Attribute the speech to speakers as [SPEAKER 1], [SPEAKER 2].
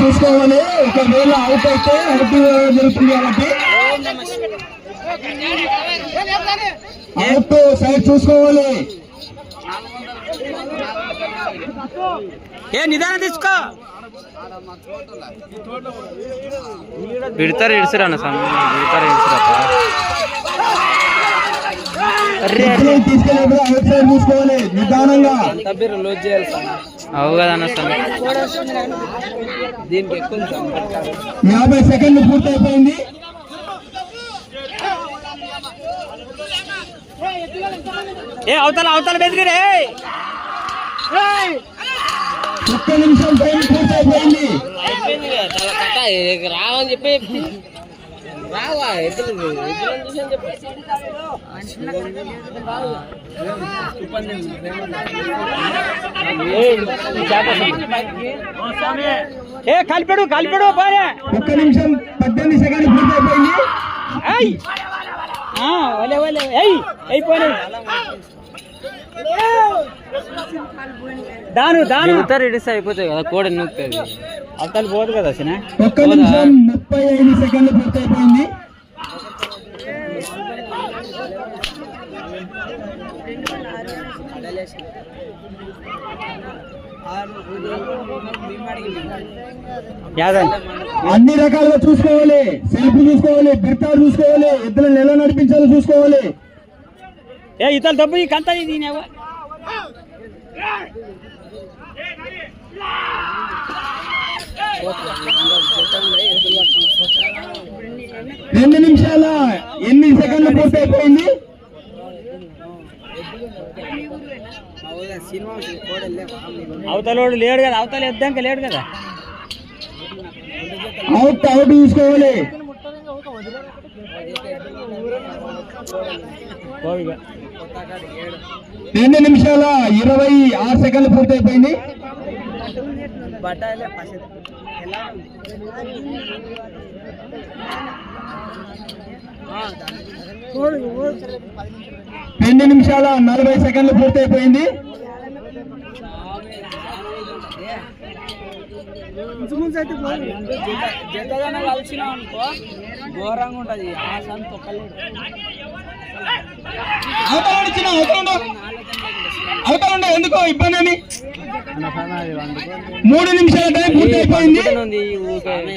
[SPEAKER 1] చూసుకోవాలి. ఒకవేళ అవుట్ అయితే అవుట్ జరుగుతుంది కాబట్టి అవుట్ సైడ్ చూసుకోవాలి.
[SPEAKER 2] ఏ నిదానం తీసుకో. విడతారు ఇడుసురా అన్న స్వామి, విడతారు ఇడుసురా.
[SPEAKER 1] తీసుకెళ్ళేప్పుడు అవుట్ సైడ్ చూసుకోవాలి నిదానంగా.
[SPEAKER 2] అవు కదా అన్న స్వామి.
[SPEAKER 3] దీనికి ఎక్కువ
[SPEAKER 1] 50 సెకండ్లు పూర్తయిపోయింది.
[SPEAKER 2] ఏ అవతల అవతల బెదిరే.
[SPEAKER 1] 1 నిమిషం టైం పూర్తయిపోయింది.
[SPEAKER 3] రావని చెప్పి రావా ఎదురు
[SPEAKER 2] ఏ కలిపెడు కలిపెడు బాగా.
[SPEAKER 1] 1 నిమిషం 18 సెకండ్లు పూర్తయిపోయింది.
[SPEAKER 2] అయిపోయినాయి. దాను దాను ఉత్తర ఇడిస్తే అయిపోతుంది కదా, కోడి నూకుతుంది. అతలు పోదు కదా అసలు.
[SPEAKER 1] 1 నిమిషం 35 సెకండ్లు పూర్తయిపోయింది. అన్ని రకాలుగా చూసుకోవాలి. సెల్ఫీ చూసుకోవాలి, బిర్తాలు చూసుకోవాలి, ఎద్దులను ఎలా నడిపించాలో చూసుకోవాలి.
[SPEAKER 2] ఏ ఇతలు డబ్బు ఈ కంత ఇది
[SPEAKER 1] 2 నిమిషాల 8 సెకండ్లు పూర్తయిపోయింది.
[SPEAKER 2] అవతలోడు లేడు కదా, అవతల ఎద్దాక లేడు కదా.
[SPEAKER 1] అవుట్ అవుట్ చూసుకోవాలి. 2 నిమిషాల 26 సెకండ్లు పూర్తయిపోయింది. 2 నిమిషాల 40 సెకండ్లు పూర్తయిపోయింది.
[SPEAKER 3] జతగానే కలిసినాం అనుకో ఘోరంగా ఉంటది. ఆ సంత
[SPEAKER 1] అవుతారండి, ఎందుకో ఇబ్బంది అని. 3 నిమిషాల టైం పూర్తయిపోయింది.